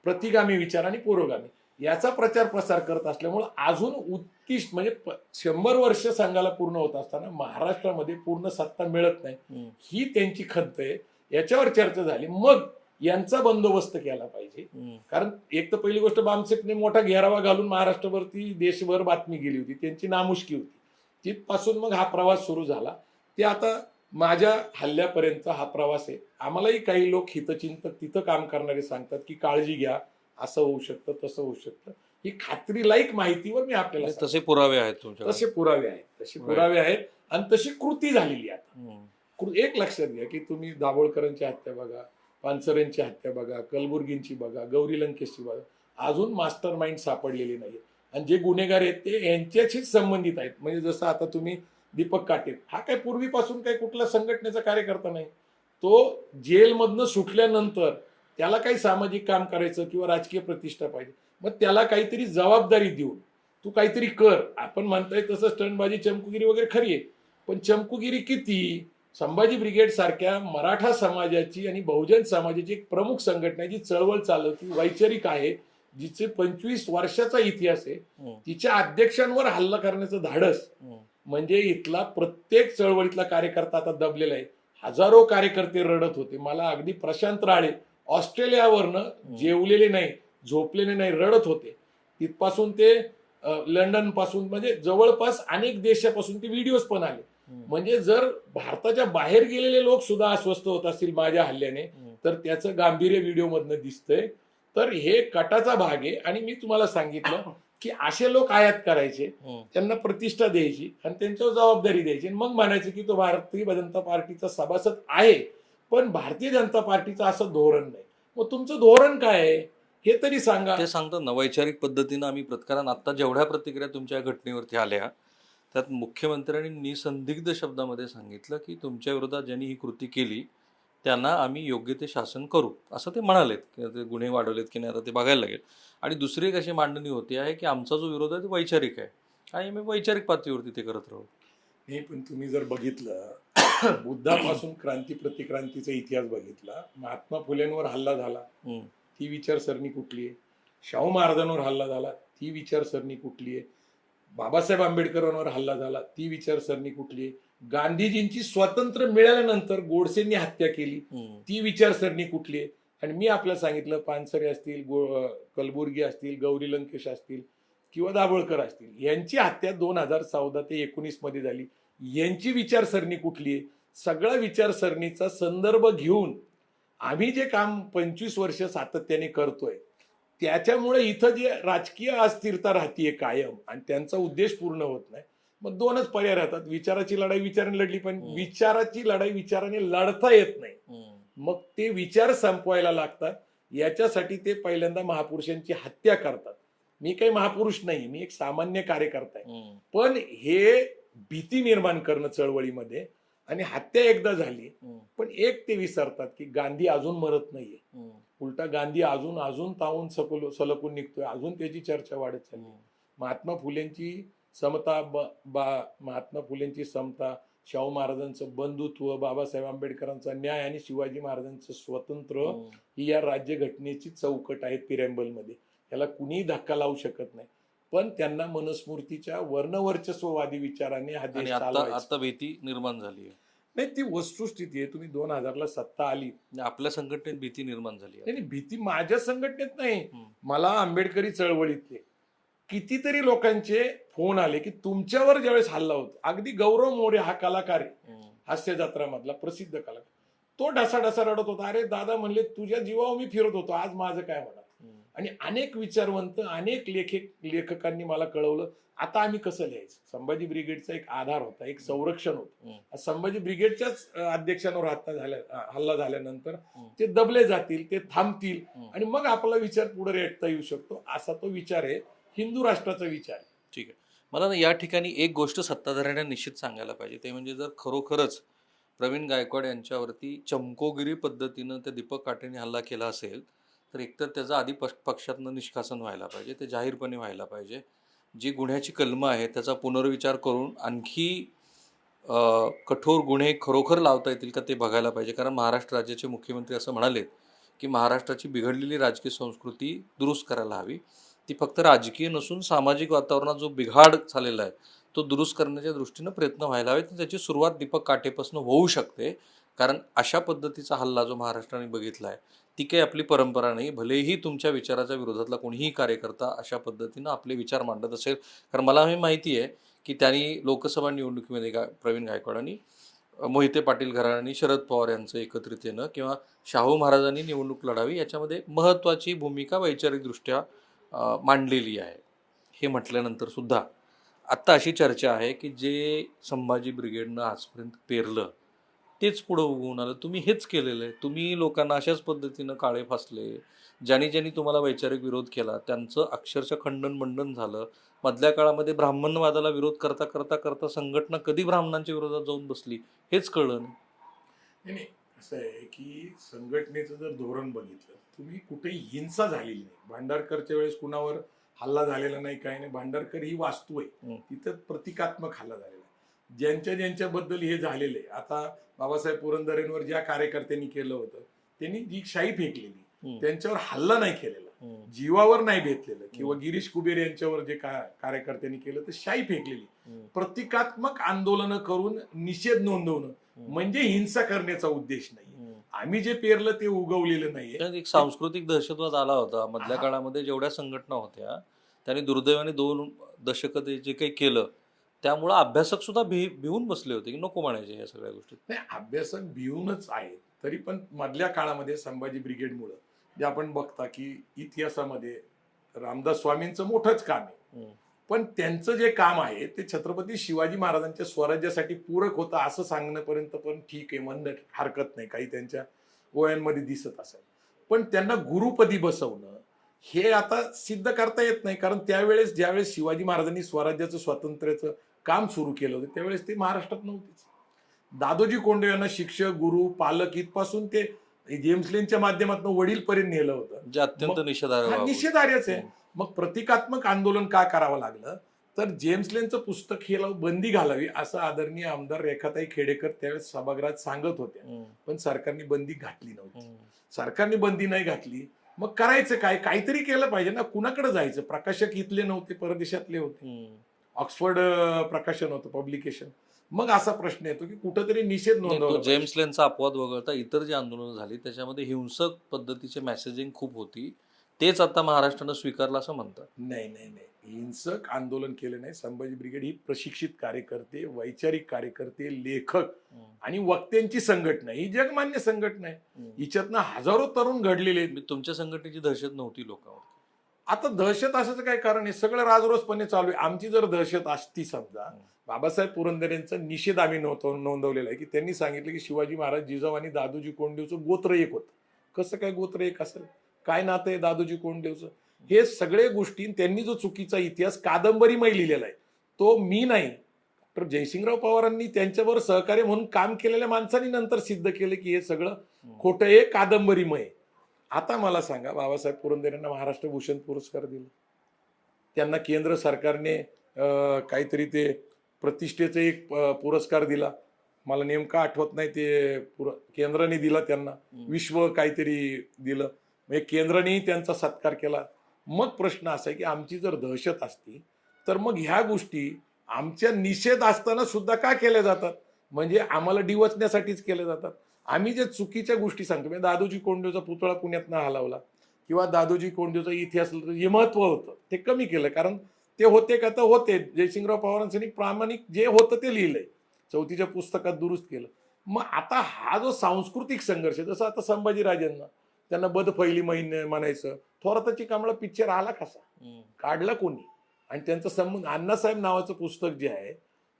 प्रतिगामी विचार आणि पुरोगामी, याचा प्रचार प्रसार करत असल्यामुळे अजून उत्कृष्ट म्हणजे 100 वर्ष संघाला पूर्ण होत असताना महाराष्ट्रामध्ये पूर्ण सत्ता मिळत नाही, ही त्यांची खंत आहे. याच्यावर चर्चा झाली, मग यांचा बंदोबस्त केला पाहिजे. कारण एक तर पहिली गोष्ट, बामसेपने मोठा घेरावा घालून महाराष्ट्रावरती देशभर बातमी गेली होती, त्यांची नामुष्की होती. तिथपासून मग हा प्रवास सुरू झाला. ते आता माझ्या हल्ल्यापर्यंत हा प्रवास आहे. आम्हालाही काही लोक हितचिंतक तिथं काम करणारे सांगतात की काळजी घ्या, असं होऊ शकतं, तसं होऊ शकतं. ही खात्रीलायक माहितीवर मी आपल्याला, तसे पुरावे आहेत तुमच्याकडे? तसे पुरावे आहेत, तसे पुरावे आहेत आणि तशी कृती झालेली आहे. एक लक्षात घ्या की तुम्ही दाभोळकरांची हत्या बघा, पानसरेंची हत्या बघा, कलबुर्गींची बघा, गौरी लंकेशची बघा, अजून मास्टर माइंड सापडलेले नाही. आणि जे गुन्हेगार आहेत ते यांच्याशीच संबंधित आहेत. म्हणजे जसं आता तुम्ही दीपक काटे, हा काय पूर्वीपासून काही कुठल्या संघटनेचा कार्यकर्ता नाही. तो जेलमधनं सुटल्यानंतर त्याला काही सामाजिक काम करायचं किंवा राजकीय प्रतिष्ठा पाहिजे, मग त्याला काहीतरी जबाबदारी देऊन तू काहीतरी कर. आपण म्हणताय तसं स्टंटबाजी चमकुगिरी वगैरे खरी आहे, पण चमकुगिरी किती? संभाजी ब्रिगेड सारख्या मराठा समाजाची आणि बहुजन समाजाची एक प्रमुख संघटना जी चळवळ चालवती, वैचारिक आहे, जिचे 25 वर्षाचा इतिहास आहे, तिच्या अध्यक्षांवर हल्ला करण्याचं धाडस म्हणजे इथला प्रत्येक चळवळीतला कार्यकर्ता आता दबलेला आहे. हजारो कार्यकर्ते रडत होते. मला अगदी प्रशांत राळे ऑस्ट्रेलियावरनं जेवलेले नाही, झोपलेले नाही, रडत होते. तिथपासून ते लंडन पासून म्हणजे जवळपास अनेक देशापासून ते व्हिडिओज पण आले. म्हणजे जर भारताच्या बाहेर गेलेले लोक सुद्धा अस्वस्थ होत असतील माझ्या हल्ल्याने, तर त्याचं गांभीर्य व्हिडिओ मधनं दिसतंय. तर हे कटाचा भाग आहे. आणि मी तुम्हाला सांगितलं की असे लोक आयात करायचे, त्यांना प्रतिष्ठा द्यायची आणि त्यांच्यावर जबाबदारी द्यायची, मग म्हणायचं की तो भारतीय जनता पार्टीचा सभासद आहे, पण भारतीय जनता पार्टीचं असं धोरण नाही. मग तुमचं धोरण काय आहे हे तरी सांगा. ते सांगतात ना, वैचारिक पद्धतीनं आम्ही कारण आता जेवढ्या प्रतिक्रिया तुमच्या घटनेवरती आल्या त्यात मुख्यमंत्र्यांनी निसंदिग्ध शब्दामध्ये सांगितलं की तुमच्या विरोधात ज्यांनी ही कृती केली त्यांना आम्ही योग्य ते शासन करू, असं ते म्हणालेत. की ते गुन्हे वाढवलेत की नाही आता ते बघायला लागेल. आणि दुसरी एक अशी मांडणी होती आहे की आमचा जो विरोध आहे तो वैचारिक आहे आणि मी वैचारिक पातळीवरती ते करत राहू. नाही, पण तुम्ही जर बघितलं बुद्धापासून क्रांती प्रतिक्रांतीचा इतिहास बघितला, महात्मा फुलेंवर हल्ला झाला, ती विचारसरणी कुठली आहे? शाहू महाराजांवर हल्ला झाला, ती विचारसरणी कुठली आहे? बाबासाहेब आंबेडकरांवर हल्ला झाला, ती विचारसरणी कुठली आहे? गांधीजींची स्वातंत्र्य मिळाल्यानंतर गोडसेंनी हत्या केली, ती विचारसरणी कुठली आहे? आणि मी आपल्याला सांगितलं, पानसरे असतील, कलबुर्गी असतील, गौरी लंकेश असतील किंवा दाभोळकर असतील, यांची हत्या 2014 ते 19 मध्ये झाली. यांची विचारसरणी कुठली आहे? सगळ्या विचारसरणीचा संदर्भ घेऊन आम्ही जे काम 25 वर्ष सातत्याने करतोय, त्याच्यामुळे इथं जे राजकीय अस्थिरता राहतीये कायम आणि त्यांचा उद्देश पूर्ण होत नाही. मग दोनच पर्याय राहतात. विचाराची लढाई विचाराने लढली, पण विचाराची लढाई विचाराने लढता येत नाही. मग ते विचार संपवायला लागतात. याच्यासाठी ते पहिल्यांदा महापुरुषांची हत्या करतात. मी काही महापुरुष नाही, मी एक सामान्य कार्यकर्ता आहे. पण हे भीती निर्माण करणं चळवळीमध्ये आणि हत्या एकदा झाली, पण एक ते विसरतात की गांधी अजून मरत नाहीये. उलटा गांधी अजून अजून तावून सलकून निघतोय, अजून त्याची चर्चा वाढत चालली. महात्मा फुलेंची समता, महात्मा फुलेंची समता, शाहू महाराजांचं बंधुत्व, बाबासाहेब आंबेडकरांचा न्याय आणि शिवाजी महाराजांचं स्वतंत्र ही या राज्यघटनेची चौकट आहे पिरॅम्बलमध्ये. याला कुणीही धक्का लावू शकत नाही. पण त्यांना मनुस्मृतीच्या वर्णवर्चस्ववादी विचाराने हा देश चालवायचा. आता भीती निर्माण झाली आहे. नाही, ती वस्तुस्थिती आहे. तुम्ही 2000ला सत्ता आली, आपल्या संघटनेत भीती निर्माण झाली. नाही, भीती माझ्या संघटनेत नाही, मला आंबेडकरी चळवळीतले कितीतरी लोकांचे फोन आले की तुमच्यावर ज्यावेळेस हल्ला होतो, अगदी गौरव मोरे हा कलाकार आहे, हास्य जत्रा मधला प्रसिद्ध कलाकार, तो ढसाढसा रडत होता, अरे दादा म्हणले तुझ्या जीवावर मी फिरत होतो, आज माझं काय होणार. आणि अनेक विचारवंत, अनेक लेखकांनी मला कळवलं आता आम्ही कसं लिहायचं. संभाजी ब्रिगेडचा एक आधार होता, एक संरक्षण होतं. संभाजी ब्रिगेडच्याच अध्यक्षांवर हल्ला झाल्यानंतर ते दबले जातील, ते थांबतील आणि मग आपला विचार पुढे रेटता येऊ शकतो, असा तो विचार आहे, हिंदू राष्ट्राचा विचार आहे. ठीक आहे. मला ना या ठिकाणी एक गोष्ट सत्ताधाऱ्यांना निश्चित सांगायला पाहिजे, ते म्हणजे जर खरोखरच प्रवीण गायकवाड यांच्यावरती चमकोगिरी पद्धतीनं त्या दीपक काटेने हल्ला केला असेल तर एकतर त्याचं आधी पक्षातनं निष्कासन व्हायला पाहिजे, ते जाहीरपणे व्हायला पाहिजे. जी गुन्ह्याची कलमं आहे त्याचा पुनर्विचार करून आणखी कठोर गुन्हे खरोखर लावता येतील का ते बघायला पाहिजे. कारण महाराष्ट्र राज्याचे मुख्यमंत्री असं म्हणालेत की महाराष्ट्राची बिघडलेली राजकीय संस्कृती दुरुस्त करायला हवी. ती फक्त राजकीय नसून सामाजिक वातावरणात जो बिघाड झालेला आहे तो दुरुस्त करण्याच्या दृष्टीनं प्रयत्न व्हायला हवेत. त्याची सुरुवात दीपक काटेपासून होऊ शकते. कारण अशा पद्धतीचा हल्ला जो महाराष्ट्राने बघितला आहे ती काही आपली परंपरा नाही. भलेही तुमच्या विचाराच्या विरोधातला कोणीही कार्यकर्ता अशा पद्धतीनं आपले विचार मांडत असेल, कारण मला हे माहिती आहे की त्यांनी लोकसभा निवडणुकीमध्ये प्रवीण गायकवाडांनी मोहिते पाटील घराण्यानी शरद पवार यांचं एकत्रित येणं किंवा शाहू महाराजांनी निवडणूक लढावी याच्यामध्ये महत्त्वाची भूमिका वैचारिकदृष्ट्या मांडलेली आहे. हे म्हटल्यानंतर सुद्धा आत्ता अशी चर्चा आहे की जे संभाजी ब्रिगेडनं आजपर्यंत पेरलं तेच पुढं उगवून आलं. तुम्ही हेच केलेलं आहे. तुम्ही लोकांना अशाच पद्धतीनं काळे फासले. ज्यांनी ज्यांनी तुम्हाला वैचारिक विरोध केला त्यांचं अक्षरशः खंडन मंडन झालं. मधल्या काळामध्ये ब्राह्मणवादाला विरोध करता करता करता संघटना कधी ब्राह्मणांच्या विरोधात जाऊन बसली हेच कळलं नाही. नाही नाही, असं आहे की संघटनेचं जर धोरण बघितलं, तुम्ही कुठेही हिंसा झालेली नाही. भांडारकरच्या वेळेस कुणावर हल्ला झालेला नाही, काही नाही. भांडारकर ही वास्तू आहे, तिथं प्रतिकात्मक हल्ला झालेला आहे. ज्यांच्याबद्दल हे झालेलं आहे, आता बाबासाहेब पुरंदरेंवर ज्या कार्यकर्त्यांनी केलं होतं, त्यांनी जी शाई फेकलेली, त्यांच्यावर हल्ला नाही केलेला, जीवावर नाही भेटलेलं. किंवा गिरीश कुबेर यांच्यावर जे कार्यकर्त्यांनी केलं तर शाई फेकलेली. प्रतिकात्मक आंदोलनं करून निषेध नोंदवणं म्हणजे हिंसा करण्याचा उद्देश नाही. आम्ही जे पेरलं ते उगवलेलं नाहीये. एक सांस्कृतिक दहशतवाद आला होता मधल्या काळामध्ये. जेवढ्या संघटना होत्या त्यांनी दुर्दैवाने 2 दशकं ते जे काही केलं त्यामुळं अभ्यासक सुद्धा भिवून बसले होते की नको म्हणायचे या सगळ्या गोष्टी. नाही, अभ्यासक भिवूनच आहेत. तरी पण मधल्या काळामध्ये संभाजी ब्रिगेडमुळं जे आपण बघता की इतिहासामध्ये रामदास स्वामींचं मोठंच काम आहे, पण त्यांचं जे काम आहे ते छत्रपती शिवाजी महाराजांच्या स्वराज्यासाठी पूरक होतं असं सांगण्यापर्यंत पण ठीक आहे, म्हणणं हरकत नाही. काही त्यांच्या गोयांमध्ये दिसत असेल, पण त्यांना गुरुपदी बसवणं हे आता सिद्ध करता येत नाही. कारण त्यावेळेस ज्यावेळेस शिवाजी महाराजांनी स्वराज्याचं स्वातंत्र्याचं काम सुरू केलं होतं त्यावेळेस ते महाराष्ट्रात नव्हतेच. दादोजी कोंडदेव यांना शिक्षक, गुरु, पालक इथपासून ते जेम्स लेनच्या माध्यमातून वडीलपर्यंत नेलं होतं, जे अत्यंत निषेधार्हच आहे. मग प्रतिकात्मक आंदोलन का करावं लागलं, तर जेम्स लेनचं पुस्तक हे बंदी घालावी असं आदरणीय आमदार रेखाताई खेडेकर त्यावेळेस सभागृहात सांगत होत्या, पण सरकारने बंदी घातली नव्हती. सरकारने बंदी नाही घातली, मग करायचं काय? काहीतरी केलं पाहिजे ना. कुणाकडे जायचं? प्रकाशक इथले नव्हते, परदेशातले होते. ऑक्सफर्ड प्रकाशन होतं, पब्लिकेशन. मग असा प्रश्न येतो की कुठंतरी निषेध नोंदवला. जेम्स लेनचा अपवाद वगळता इतर जी आंदोलनं झाली त्याच्यामध्ये हिंसक पद्धतीचे मेसेजिंग खूप होती. तेच आता महाराष्ट्रानं स्वीकारलं असं म्हणतात. नाही नाही नाही, हिंसक आंदोलन केलं नाही. संभाजी ब्रिगेड ही प्रशिक्षित कार्यकर्ते, वैचारिक कार्यकर्ते, लेखक आणि वक्त्यांची संघटना, ही जगमान्य संघटना आहे. हिच्यातनं हजारो तरुण घडलेले आहेत. तुमच्या संघटनेची दहशत नव्हती लोकांवर. आता दहशत असायचं काय कारण आहे? सगळं राजरोसपणे चालू आहे. आमची जर दहशत असती, समजा बाबासाहेब पुरंदरेंचा निषेध आम्ही नोंदवलेला आहे की त्यांनी सांगितलं की शिवाजी महाराज, जिजाऊ आणि दादोजी कोंडदेवचं गोत्र एक होतं. कसं काय गोत्र एक असेल? काय नातं आहे दादोजी कोंडदेवचं? हे सगळे गोष्टी त्यांनी जो चुकीचा इतिहास कादंबरीमय लिहिलेला आहे तो मी नाही, तर जयसिंगराव पवारांनी त्यांच्याबरोबर सहकार्य म्हणून काम केलेल्या माणसांनी नंतर सिद्ध केलं की हे सगळं खोटं आहे, कादंबरीमय. आता मला सांगा, बाबासाहेब पुरंदरेंना महाराष्ट्र भूषण पुरस्कार दिला, त्यांना केंद्र सरकारने काहीतरी ते प्रतिष्ठेचा एक पुरस्कार दिला, मला नेमका आठवत नाही, ते केंद्राने दिला त्यांना, विश्व काहीतरी दिलं, म्हणजे केंद्रानेही त्यांचा सत्कार केला. मग प्रश्न असा आहे की आमची जर दहशत असती तर मग ह्या गोष्टी आमच्या निषेध असताना सुद्धा का केल्या जातात? म्हणजे आम्हाला डिवचण्यासाठीच केल्या जातात. आम्ही जे चुकीच्या गोष्टी सांगतो, म्हणजे दादोजी कोंडदेवचा पुतळा पुण्यातनं हलवला किंवा दादोजी कोंडदेवचा इतिहास जे महत्व होतं ते कमी केलं, कारण ते होते का तर होते. जयसिंगराव पवारांनी प्रामाणिक जे होतं ते लिहिलंय, 4थीच्या पुस्तकात दुरुस्त केलं. मग आता हा जो सांस्कृतिक संघर्ष, जसं आता संभाजीराजांना त्यांना बदफैली महिने म्हणायचं, थोराताची कमळा पिक्चर आला कसा, काढला कोणी? आणि त्यांचा संबंध, अण्णासाहेब नावाचं पुस्तक जे आहे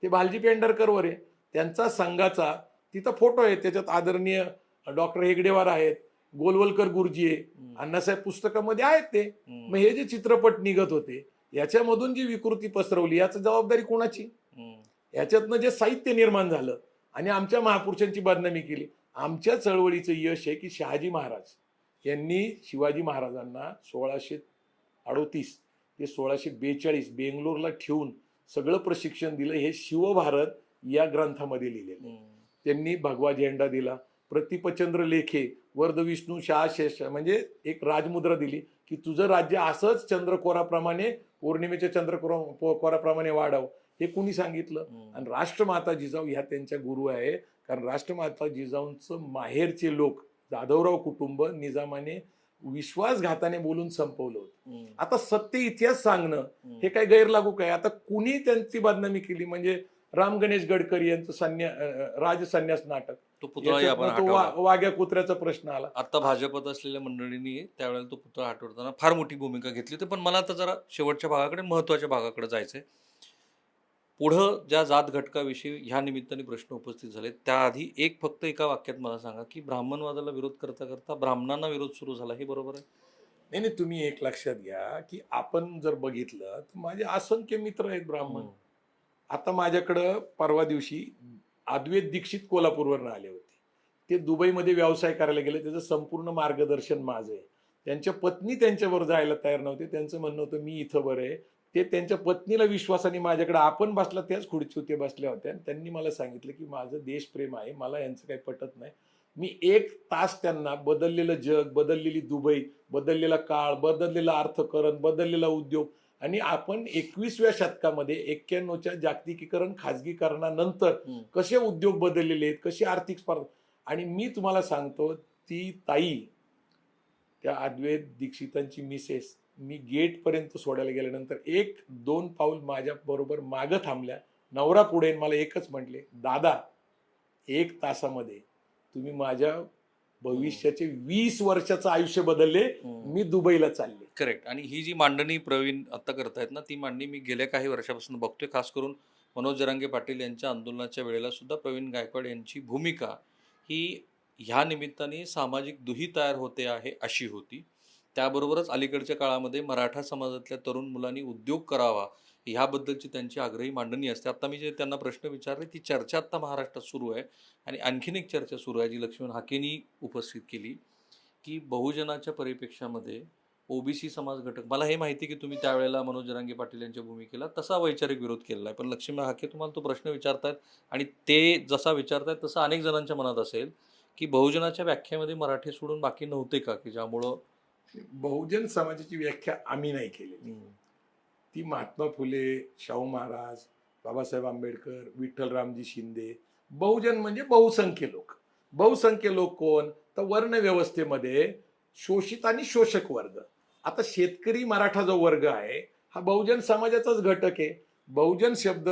ते भालजी पेंढारकरवर आहे, त्यांचा संघाचा तिथं फोटो आहे, त्याच्यात आदरणीय डॉक्टर हेगडेवार आहेत, गोलवलकर गुरुजी आहे, अण्णासाहेब पुस्तकामध्ये आहेत ते. मग हे जे चित्रपट निघत होते याच्यामधून जी विकृती पसरवली, याची जबाबदारी कोणाची? याच्यातनं जे साहित्य निर्माण झालं आणि आमच्या महापुरुषांची बदनामी केली. आमच्या चळवळीचं यश आहे की शहाजी महाराज यांनी शिवाजी महाराजांना 1638 ते 1642 बेंगलोरला ठेवून सगळं प्रशिक्षण दिलं. हे शिवभारत या ग्रंथामध्ये लिहिलेलं आहे. त्यांनी भगवा झेंडा दिला, प्रतिपचंद्र लेखे, वर्ध विष्णू शाह शेष, म्हणजे एक राजमुद्रा दिली की तुझं राज्य असंच चंद्रकोराप्रमाणे, पौर्णिमेच्या चंद्रकोराप्रमाणे वाढावं. हे कुणी सांगितलं? आणि राष्ट्रमाता जिजाऊ ह्या त्यांच्या गुरु आहे. कारण राष्ट्रमाता जिजाऊंचं माहेरचे लोक, जाधवराव कुटुंब, निजामाने विश्वासघाताने बोलून संपवलं होतं. आता सत्य इतिहास सांगणं हे काय गैरलागू काय? आता कुणी त्यांची बदनामी केली म्हणजे राम गणेश गडकरी यांचं राजसन्यास नाटक, तो पुतळा वाघ्या कुत्र्याचा प्रश्न आला. आता भाजपत असलेल्या मंडळींनी त्यावेळेला तो पुतळा हटवताना फार मोठी भूमिका घेतली होती. पण मला आता जरा शेवटच्या भागाकडे, महत्वाच्या भागाकडे जायचंय. पुढं ज्या जात घटकाविषयी ह्या निमित्ताने प्रश्न उपस्थित झाले त्याआधी फक्त एका वाक्यात मला सांगा की ब्राह्मणवादाला विरोध करता करता ब्राह्मणांना विरोध सुरू झाला, हे बरोबर आहे? नाही नाही, तुम्ही एक लक्षात घ्या की आपण जर बघितलं तर माझे असंख्य मित्र आहेत ब्राह्मण. हम्म. आता माझ्याकडं परवा दिवशी अद्वैत दीक्षित कोल्हापूरवरून आले होते. ते दुबईमध्ये व्यवसाय करायला गेले, त्याचं संपूर्ण मार्गदर्शन माझं आहे. त्यांच्या पत्नी त्यांच्यावर जायला तयार नव्हते. त्यांचं म्हणणं होतं मी इथं बरं आहे. ते त्यांच्या पत्नीला विश्वासाने माझ्याकडे आपण बसला त्याच खुर्चीवर ते बसल्या होत्या आणि त्यांनी मला सांगितलं की माझं देशप्रेम आहे, मला यांचं काही पटत नाही. मी 1 तास त्यांना बदललेलं जग, बदललेली दुबई, बदललेला काळ, बदललेला अर्थकरण, बदललेला उद्योग आणि आपण 21व्या शतकामध्ये 91च्या जागतिकीकरण खाजगीकरणानंतर हम्म. कसे उद्योग बदललेले आहेत, कशी आर्थिक स्पर्धा. आणि मी तुम्हाला सांगतो, ती ताई, त्या अद्वैत दीक्षितांची मिसेस, मी गेटपर्यंत सोडायला गेल्यानंतर 1-2 पाऊल माझ्या बरोबर मागं थांबल्या. नवरा पुढे मला एकच म्हटले, दादा 1 तासामध्ये तुम्ही माझ्या भविष्याचे 20 वर्षाचं आयुष्य बदलले. मी दुबईला चालले. करेक्ट. आणि ही जी मांडणी प्रवीण आता करतायत ना, ती मांडणी मी गेल्या काही वर्षापासून बघतोय. खास करून मनोज जरांगे पाटील यांच्या आंदोलनाच्या वेळेला सुद्धा प्रवीण गायकवाड यांची भूमिका ही ह्या निमित्ताने सामाजिक दुही तयार होते आहे अशी होती. त्याबरोबरच अलीकडच्या काळामध्ये मराठा समाजातल्या तरुण मुलांनी उद्योग करावा ह्याबद्दलची त्यांची आग्रही मांडणी असते. आता मी जे त्यांना प्रश्न विचारले ती चर्चा आता महाराष्ट्रात सुरू आहे. आणि आणखीन एक चर्चा सुरू आहे जी लक्ष्मण हाकेंनी उपस्थित केली की बहुजनाच्या परिप्रेक्षामध्ये ओबीसी समाज घटक, मला हे माहिती की तुम्ही त्यावेळेला मनोज जरांगे पाटील यांच्या भूमिकेला तसा वैचारिक विरोध केलेला आहे, पण लक्ष्मण हाके तुम्हाला तो प्रश्न विचारतायत आणि ते जसा विचारतायत तसं अनेक जणांच्या मनात असेल की बहुजनाच्या व्याख्येमध्ये मराठी सोडून बाकी नव्हते का, की ज्यामुळं बहुजन समाजाची व्याख्या आम्ही नाही केलेली. ती महात्मा फुले, शाहू महाराज, बाबासाहेब आंबेडकर, विठ्ठलरामजी शिंदे. बहुजन म्हणजे बहुसंख्य लोक. बहुसंख्य लोक कोण? तर वर्ण व्यवस्थेमध्ये शोषित आणि शोषक वर्ग. आता शेतकरी मराठा जो वर्ग आहे हा बहुजन समाजाचाच घटक आहे. बहुजन शब्द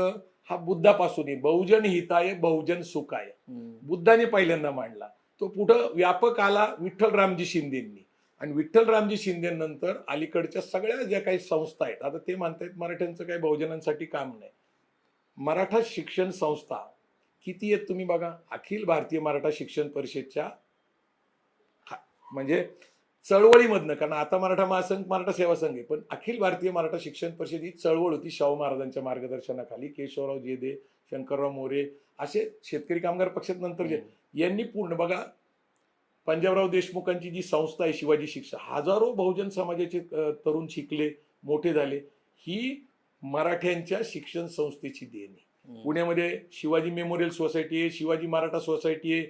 हा बुद्धापासून आहे. बहुजन हिताय बहुजन सुखाय, बुद्धाने पहिल्यांदा मांडला. तो पुढं व्यापक आला विठ्ठलरामजी शिंदेंनी. आणि विठ्ठलरामजी शिंदेनंतर अलीकडच्या सगळ्या ज्या काही संस्था आहेत, आता ते म्हणतायत मराठ्यांचं काही बहुजनांसाठी काम नाही. मराठा शिक्षण संस्था किती आहेत तुम्ही बघा. अखिल भारतीय मराठा शिक्षण परिषदच्या म्हणजे चळवळीमधनं, कारण आता मराठा महासंघ, मराठा सेवा संघ आहे, पण अखिल भारतीय मराठा शिक्षण परिषद ही चळवळ होती शाहू महाराजांच्या मार्गदर्शनाखाली. केशवराव जेदे, शंकरराव मोरे असे शेतकरी कामगार पक्षात नंतर जे यांनी पूर्ण बघा. पंजाबराव देशमुखांची जी संस्था आहे शिवाजी शिक्षा, हजारो बहुजन समाजाचे तरुण शिकले, मोठे झाले. ही मराठ्यांच्या शिक्षण संस्थेची देणी. पुण्यामध्ये शिवाजी मेमोरियल सोसायटी आहे, शिवाजी मराठा सोसायटी आहे,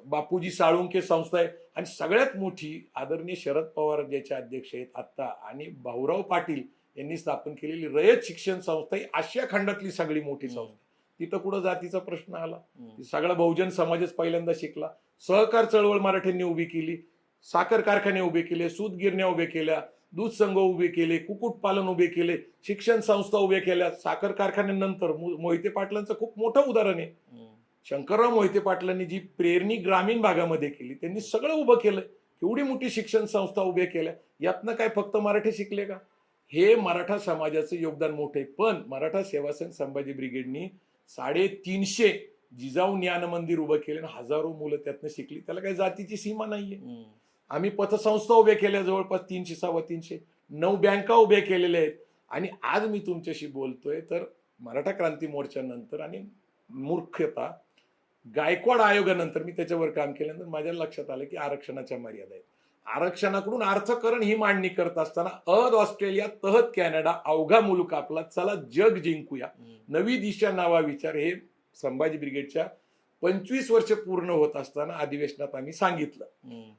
बापूजी साळुंके संस्था आहे आणि सगळ्यात मोठी आदरणीय शरद पवार ज्याचे अध्यक्ष आहेत आता आणि भाऊराव पाटील यांनी स्थापन केलेली रयत शिक्षण संस्था ही आशिया खंडातली सगळी मोठी संस्था. तिथं कुठं जातीचा प्रश्न आला? सगळा बहुजन समाजच पहिल्यांदा शिकला. सहकार चळवळ मराठ्यांनी उभी केली, साखर कारखाने उभे केले, सूत गिरण्या उभे केल्या, दूध संघ उभे केले, कुक्कुटपालन उभे केले, शिक्षण संस्था उभ्या केल्या. साखर कारखान्यानंतर मोहिते पाटलांचं खूप मोठं उदाहरण आहे. शंकरराव मोहिते पाटलांनी जी प्रेरणी ग्रामीण भागामध्ये केली, त्यांनी सगळं उभं केलं. एवढी मोठी शिक्षण संस्था उभ्या केल्या. यातनं काय फक्त मराठी शिकले का? हे मराठा समाजाचं योगदान मोठे. पण मराठा सेवा संघ संभाजी ब्रिगेडनी 350 जिजाऊ ज्ञान मंदिर उभं केलं आणि हजारो मुलं त्यातनं शिकली. त्याला काही जातीची सीमा नाहीये. आम्ही पतसंस्था उभ्या केल्या जवळपास 300-350, 9 बँका उभ्या केलेल्या आहेत. आणि आज मी तुमच्याशी बोलतोय तर मराठा क्रांती मोर्चानंतर आणि मूर्खता गायकवाड आयोगानंतर मी त्याच्यावर काम केल्यानंतर माझ्या लक्षात आलं की आरक्षणाच्या मर्यादा आहेत. आरक्षणाकडून अर्थकरण ही मांडणी करत असताना अहद ऑस्ट्रेलिया, तहत कॅनडा, अवघा मुलूक आपला, चला जग जिंकूया, नवी दिशा, नवा विचार, हे संभाजी ब्रिगेडच्या 25 वर्ष पूर्ण होत असताना अधिवेशनात आम्ही सांगितलं.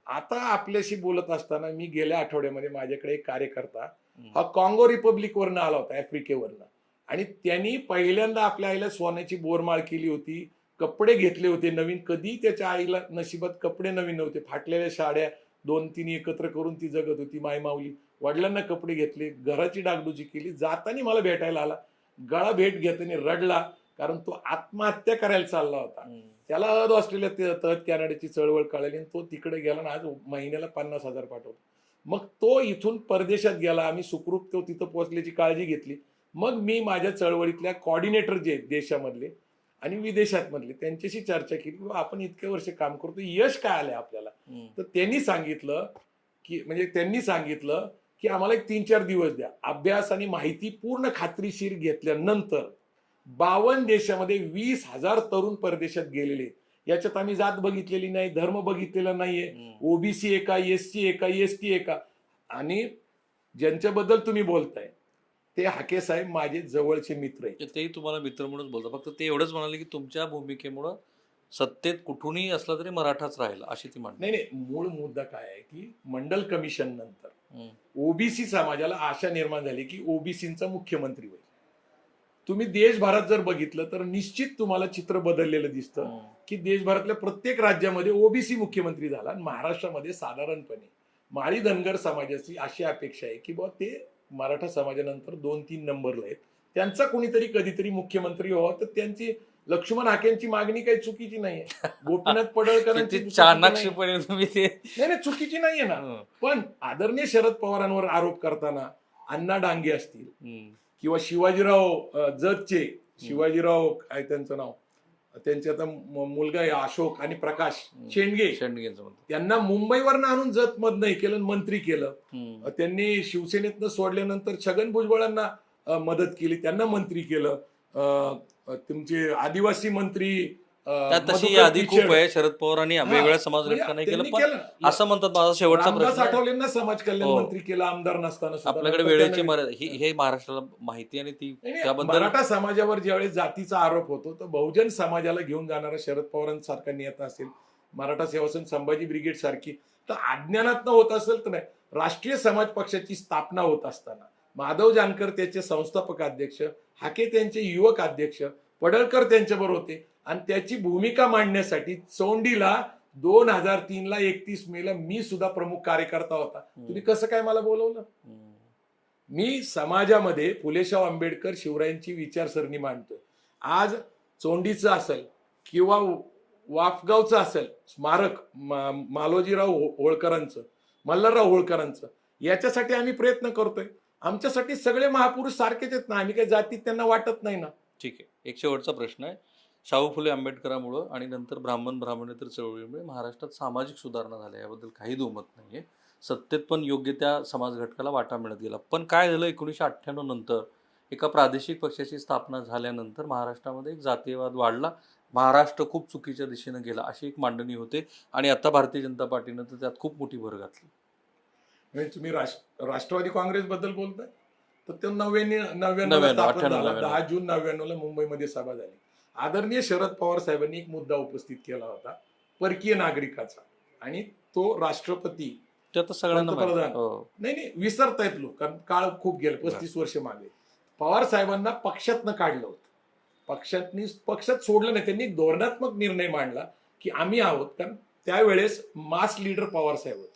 आता आपल्याशी बोलत असताना मी गेल्या आठवड्यामध्ये माझ्याकडे एक कार्यकर्ता हा काँगो रिपब्लिक वरनं आला होता, आफ्रिकेवरनं. आणि त्यांनी पहिल्यांदा आपल्या आईला सोन्याची बोरमाळ केली होती, कपडे घेतले होते नवीन. कधी त्याच्या आईला नशिबात कपडे नवीन नव्हते, फाटलेल्या साड्या 2-3 एकत्र करून ती जगत होती माय माऊली. वडिलांना कपडे घेतले, घराची डागडुजी केली. जाताना मला भेटायला आला, गळा भेट घेताना रडला, कारण तो आत्महत्या करायला चालला होता. त्याला अहद ऑस्ट्रेलिया, तहत कॅनडाची चळवळ कळली आणि तो तिकडे गेला आणि आज महिन्याला 50,000 पाठवतो. मग तो इथून परदेशात गेला. आम्ही सुखरूप तो तिथं पोहोचल्याची काळजी घेतली. मग मी माझ्या चळवळीतल्या कॉर्डिनेटर जे आहेत देशामधले आणि विदेशात मधले त्यांच्याशी चर्चा केली की आपण इतके वर्ष काम करतो, यश काय आलंय आपल्याला. तर त्यांनी सांगितलं की आम्हाला एक 3-4 दिवस द्या, अभ्यास आणि माहिती पूर्ण खात्रीशीर घेतल्यानंतर 52 देशामध्ये 20,000 तरुण परदेशात गेलेले आहेत. याच्यात आम्ही जात बघितलेली नाही, धर्म बघितलेला नाहीये, ओबीसी आहे का, एससी आहे का, एसटी आहे का. आणि ज्यांच्याबद्दल तुम्ही बोलताय ते हाके साहेब माझे जवळचे मित्र आहेत. तेही तुम्हाला मित्र म्हणून बोलतात, फक्त ते एवढंच म्हणाले की तुमच्या भूमिकेमुळं सत्तेत कुठूनही असला तरी मराठाच राहील, अशी ती म्हणते. नाही, मूळ मुद्दा काय आहे की मंडल कमिशन नंतर ओबीसी समाजाला आशा निर्माण झाली की ओबीसींचा मुख्यमंत्री होईल. तुम्ही देशभरात जर बघितलं तर निश्चित तुम्हाला चित्र बदललेलं दिसतं की देशभरातल्या प्रत्येक राज्यामध्ये ओबीसी मुख्यमंत्री झाला. आणि महाराष्ट्रामध्ये साधारणपणे माळी धनगर समाजाची अशी अपेक्षा आहे की बुवा ते मराठा समाजानंतर 2-3 नंबरला आहेत, त्यांचा कोणीतरी कधीतरी मुख्यमंत्री व्हावा. तर त्यांची लक्ष्मण हाकेंची मागणी काही चुकीची नाहीये, गोपीनाथ पडळकरांची चाणाक्षपणे तुम्ही ते नाही चुकीची नाहीये ना. पण आदरणीय शरद पवारांवर आरोप करताना अण्णा डांगे असतील किंवा शिवाजीराव जतचे, शिवाजीराव काय त्यांचं नाव, त्यांचे आता मुलगा आहे अशोक आणि प्रकाश शेंडगे, त्यांना मुंबईवरनं आणून जत मधनं केलं, मंत्री केलं. त्यांनी शिवसेनेतनं सोडल्यानंतर छगन भुजबळांना मदत केली, त्यांना मंत्री केलं. तुमचे आदिवासी मंत्री तशी यादी खूप आहे. शरद पवारांनी वेगळ्या समाज घटकांना केलं, पण असं म्हणतात माझा शेवटचा प्रश्न, आठवलेंना समाज कल्याण मंत्री केलं आमदार नसताना. आपल्याकडे वेळेची हे महाराष्ट्राला माहिती आणि ती त्याबद्दल मराठा समाजावर ज्यावेळेस जातीचा आरोप होतो तर बहुजन समाजाला घेऊन जाणारा शरद पवारांसारखा नेता असेल, मराठा सेवा संघ संभाजी ब्रिगेड सारखी, तर अज्ञानात होत असेल तर नाही. राष्ट्रीय समाज पक्षाची स्थापना होत असताना माधव जानकर त्याचे संस्थापक अध्यक्ष, हाके त्यांचे युवक अध्यक्ष, पडळकर त्यांच्याबरोबर होते. आणि त्याची भूमिका मांडण्यासाठी चौंडीला 2003ला 31 मेला मी सुद्धा प्रमुख कार्यकर्ता होता. तुम्ही कसं काय मला बोलवलं? मी समाजामध्ये फुलेशाह आंबेडकर शिवरायांची विचारसरणी मांडतोय. आज चोंडीचं असेल किंवा वाफगावचं असेल स्मारक मालोजीराव होळकरांचं, मल्हारराव होळकरांचं, याच्यासाठी आम्ही प्रयत्न करतोय. आमच्यासाठी सगळे महापुरुष सारखेच आहेत ना, आम्ही काही जातीत त्यांना वाटत नाही ना. ठीक आहे. एक शेवटचा प्रश्न आहे. शाहू फुले आंबेडकरांमुळं आणि नंतर ब्राह्मणेतर चळवळीमुळे महाराष्ट्रात सामाजिक सुधारणा झाल्या, याबद्दल काही दुमत नाहीये. सत्तेत पण योग्य त्या समाज घटकाला वाटा मिळत गेला. पण काय झालं, 1998 नंतर एका प्रादेशिक पक्षाची स्थापना झाल्यानंतर महाराष्ट्रामध्ये एक जातीयवाद वाढला, महाराष्ट्र खूप चुकीच्या दिशेनं गेला, अशी एक मांडणी होते. आणि आता भारतीय जनता पार्टीनं तर त्यात खूप मोठी भर घातली. म्हणजे तुम्ही राष्ट्रवादी काँग्रेस बद्दल बोलताय, तर ते 99 10 जून 99ला मुंबईमध्ये सभा झाली. आदरणीय शरद पवार साहेबांनी एक मुद्दा उपस्थित केला होता परकीय नागरिकाचा, आणि तो राष्ट्रपती पंतप्रधान नाही विसरतायत लोक, कारण काळ खूप गेला, 35 वर्ष मागे. पवार साहेबांना पक्षातनं काढलं होतं, पक्षात सोडलं नाही. त्यांनी एक धोरणात्मक निर्णय मांडला की आम्ही आहोत, कारण त्यावेळेस मास लीडर पवार साहेब होते.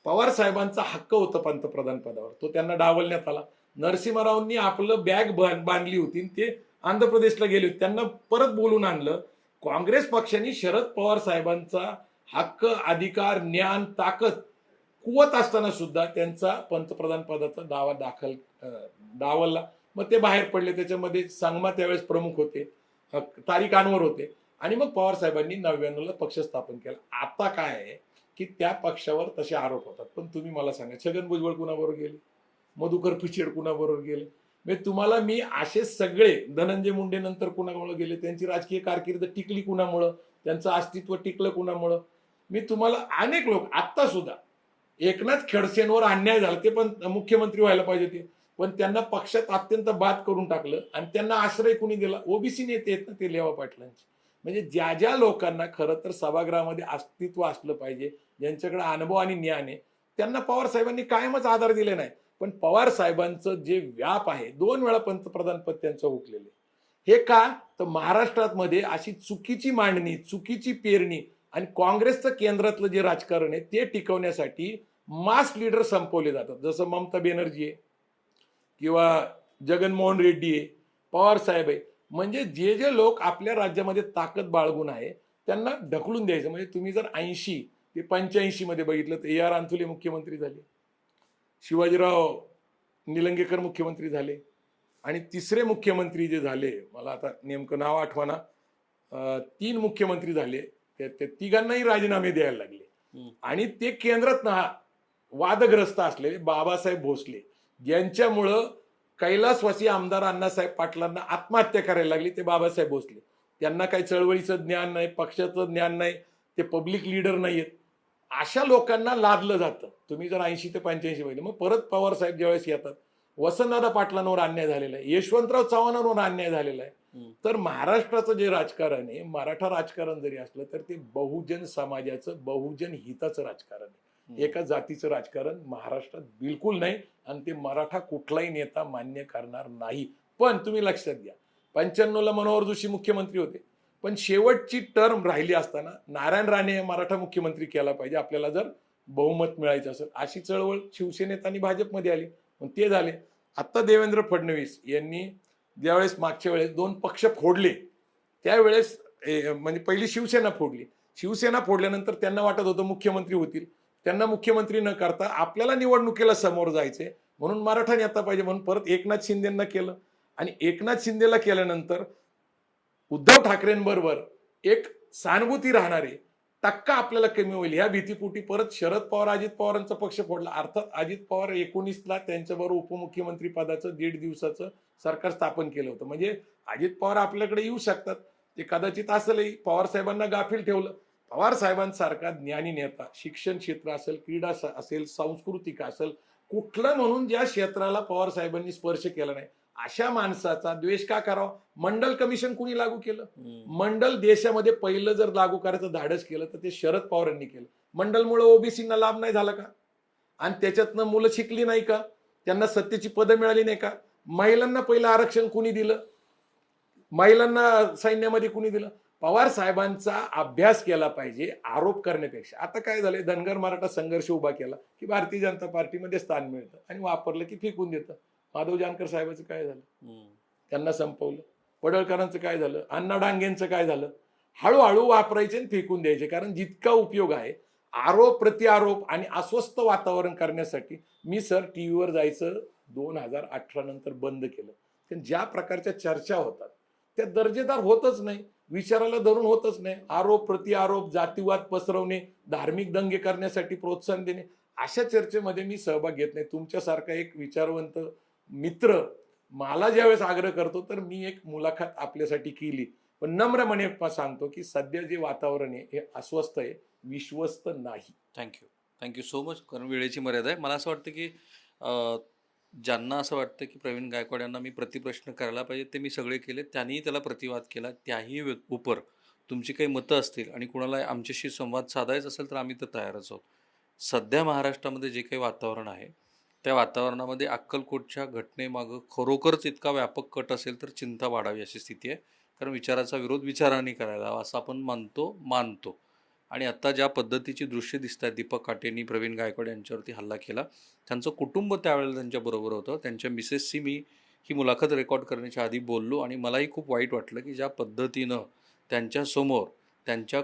पवार साहेबांचा हक्क होता पंतप्रधान पदावर, तो त्यांना डावलण्यात आला. नरसिंहरावांनी आपलं बॅग बांधली होती, ते आंध्र प्रदेशला गेले होते, त्यांना परत बोलून आणलं. काँग्रेस पक्षाने शरद पवार साहेबांचा हक्क, अधिकार, ज्ञान, ताकद, कुवत असताना सुद्धा त्यांचा पंतप्रधान पदाचा दावा डावलला. मग ते बाहेर पडले. त्याच्यामध्ये संगमा त्यावेळेस प्रमुख होते, तारिक अनवर होते, आणि मग पवार साहेबांनी 99ला पक्ष स्थापन केला. आता काय आहे की त्या पक्षावर तसे आरोप होतात. पण तुम्ही मला सांगा, छगन भुजबळ कुणाबरोबर गेले, मधुकर पिचड कुणाबरोबर गेले, म्हणजे तुम्हाला मी असे सगळे, धनंजय मुंडे नंतर कुणामुळे गेले, त्यांची राजकीय कारकीर्द टिकली कुणामुळं, त्यांचं अस्तित्व टिकलं कुणामुळं, मी तुम्हाला अनेक लोक, आता सुद्धा एकनाथ खडसेंवर अन्याय झाला, ते पण मुख्यमंत्री व्हायला पाहिजे होते, पण त्यांना पक्षात अत्यंत बाद करून टाकलं. आणि त्यांना आश्रय कुणी दिला? ओबीसी नेते आहेत ना ते, लेवा पाटलांचे. म्हणजे ज्या ज्या लोकांना खरं तर सभागृहामध्ये अस्तित्व असलं पाहिजे, ज्यांच्याकडे अनुभव आणि ज्ञान आहे, त्यांना पवार साहेबांनी कायमच आधार दिले नाही. पण पवार साहेबांचं जे व्याप आहे, 2 वेळा पंतप्रधान पद त्यांचं हुकलेलं आहे. हे का? तर महाराष्ट्रामध्ये अशी चुकीची मांडणी, चुकीची पेरणी आणि काँग्रेसचं केंद्रातलं जे राजकारण आहे ते टिकवण्यासाठी मास लीडर संपवले जातात. जसं ममता बॅनर्जी आहे किंवा जगनमोहन रेड्डी आहे, पवार साहेब आहे. म्हणजे जे जे लोक आपल्या राज्यामध्ये ताकद बाळगून आहे त्यांना ढकलून द्यायचं. म्हणजे तुम्ही जर 80 ते 85 मध्ये बघितलं तर AR अंथुले मुख्यमंत्री झाले, शिवाजीराव निलंगेकर मुख्यमंत्री झाले, आणि तिसरे मुख्यमंत्री जे झाले, मला आता नेमकं नाव आठवना, 3 मुख्यमंत्री झाले, ते तिघांनाही राजीनामे द्यायला लागले. आणि ते केंद्रात वादग्रस्त असलेले बाबासाहेब भोसले, ज्यांच्यामुळं कैलासवासी आमदार अण्णासाहेब पाटलांना आत्महत्या करायला लागली, ते बाबासाहेब भोसले. त्यांना काही चळवळीचं ज्ञान नाही, पक्षाचं ज्ञान नाही, ते पब्लिक लीडर नाहीयेत. अशा लोकांना लादलं जातं. तुम्ही जर 80 ते 85 पाहिलं, मग परत पवार साहेब ज्यावेळेस येतात, वसंतदादा पाटलांवर अन्याय झालेला आहे, यशवंतराव चव्हाणांवर अन्याय झालेला आहे. तर महाराष्ट्राचं जे राजकारण आहे, मराठा राजकारण जरी असलं तर ते बहुजन समाजाचं, बहुजन हिताचं राजकारण आहे. एका जातीचं राजकारण महाराष्ट्रात बिलकुल नाही, आणि ते मराठा कुठलाही नेता मान्य करणार नाही. पण तुम्ही लक्षात घ्या, 95ला मनोहर जोशी मुख्यमंत्री होते, पण शेवटची टर्म राहिली असताना नारायण राणे हे मराठा मुख्यमंत्री केला पाहिजे आपल्याला जर बहुमत मिळायचं असेल, अशी चळवळ शिवसेनेत आणि भाजपमध्ये आली, पण ते झाले. आता देवेंद्र फडणवीस यांनी ज्यावेळेस मागच्या वेळेस 2 पक्ष फोडले, त्यावेळेस म्हणजे पहिली शिवसेना फोडली. शिवसेना फोडल्यानंतर त्यांना वाटत होतं मुख्यमंत्री होतील, त्यांना मुख्यमंत्री न करता आपल्याला निवडणुकीला समोर जायचे, म्हणून मराठा नेता पाहिजे, म्हणून परत एकनाथ शिंदेंना केलं. आणि एकनाथ शिंदेला केल्यानंतर उद्धव ठाकरेंबरोबर एक सहानुभूती राहणारे टक्का आपल्याला कमी होईल ह्या भीतीपोटी परत शरद पवार अजित पवारांचा पक्ष फोडला. अर्थात अजित पवार 19ला त्यांच्याबरोबर उपमुख्यमंत्री पदाचं 1.5 दिवसाचं सरकार स्थापन केलं होतं. म्हणजे अजित पवार आपल्याकडे येऊ शकतात, ते कदाचित असेलही. पवार साहेबांना गाफील ठेवलं. पवार साहेबांसारखा ज्ञानी नेता, शिक्षण क्षेत्र असेल, क्रीडा असेल, सांस्कृतिक असेल, कुठलं म्हणून ज्या क्षेत्राला पवार साहेबांनी स्पर्श केला नाही, अशा माणसाचा द्वेष का करावा? मंडल कमिशन कुणी लागू केलं? मंडल देशामध्ये पहिलं जर लागू करायचं धाडस केलं तर ते शरद पवारांनी केलं. मंडलमुळे ओबीसींना लाभ नाही झाला का? आणि त्याच्यातनं मुलं शिकली नाही का? त्यांना सत्तेची पदं मिळाली नाही का? महिलांना पहिलं आरक्षण कुणी दिलं? महिलांना सैन्यामध्ये कुणी दिलं? पवार साहेबांचा अभ्यास केला पाहिजे आरोप करण्यापेक्षा. आता काय झालंय, धनगर मराठा संघर्ष उभा केला की भारतीय जनता पार्टीमध्ये स्थान मिळतं, आणि वापरलं की फेकून देतं. माधव जानकर साहेबांचं काय झालं? त्यांना संपवलं. पडळकरांचं काय झालं? अण्णा डांगेंचं काय झालं? हळूहळू वापरायचे आणि फेकून द्यायचे. कारण जितका उपयोग आहे आरोप प्रत्यारोप आणि अस्वस्थ वातावरण करण्यासाठी, मी सर टीव्हीवर जायचं 2018 नंतर बंद केलं. कारण ज्या प्रकारच्या चर्चा होतात त्या दर्जेदार होतच नाही, विचाराला धरून होतच नाही. आरोप प्रत्यारोप, जातीवाद पसरवणे, धार्मिक दंगे करण्यासाठी प्रोत्साहन देणे, अशा चर्चेमध्ये मी सहभाग घेत नाही. तुमच्यासारखा एक विचारवंत मित्र मला ज्यावेळेस आग्रह करतो तर मी एक मुलाखत आपल्यासाठी केली, पण नम्रपणे सांगतो की सध्या जे वातावरण आहे हे अस्वस्थ आहे, विश्वस्त नाही. Thank you so much. कारण वेळेची मर्यादा आहे. मला असं वाटतं की ज्यांना असं वाटतं की प्रवीण गायकवाड यांना मी प्रतिप्रश्न करायला पाहिजे, ते मी सगळे केले. त्यांनीही त्याला प्रतिवाद केला. त्याही उपर तुमची काही मतं असतील आणि कुणाला आमच्याशी संवाद साधायचा असेल तर आम्ही तर तयारच आहोत. सध्या महाराष्ट्रामध्ये जे काही वातावरण आहे त्या वातावरणामध्ये अक्कलकोटच्या घटनेमागं खरोखरच इतका व्यापक कट असेल तर चिंता वाढावी अशी स्थिती आहे. कारण विचाराचा विरोध विचारांनी करायला हवा असं आपण मानतो. आणि आत्ता ज्या पद्धतीची दृश्य दिसत आहेत, दीपक काटेंनी प्रवीण गायकवाड यांच्यावरती हल्ला केला, त्यांचं कुटुंब त्यावेळेला त्यांच्याबरोबर होतं. त्यांच्या मिसेसशी मी ही मुलाखत रेकॉर्ड करण्याच्या आधी बोललो आणि मलाही खूप वाईट वाटलं की ज्या पद्धतीनं त्यांच्यासमोर त्यांच्या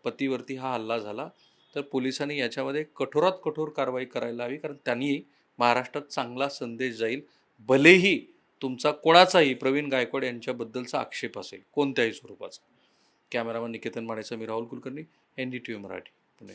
पतीवरती हा हल्ला झाला, तर पोलिसांनी याच्यामध्ये कठोरात कठोर कारवाई करायला हवी. कारण त्यांनी महाराष्ट्रात चांगला संदेश जाईल, भलेही तुमचा कोणाचाही प्रवीण गायकवाड यांच्याबद्दलचा आक्षेप असेल कोणत्याही स्वरूपाचा. कॅमेरामन निकेतन मानेचा मी राहुल कुलकर्णी, NDTV मराठी, पुणे.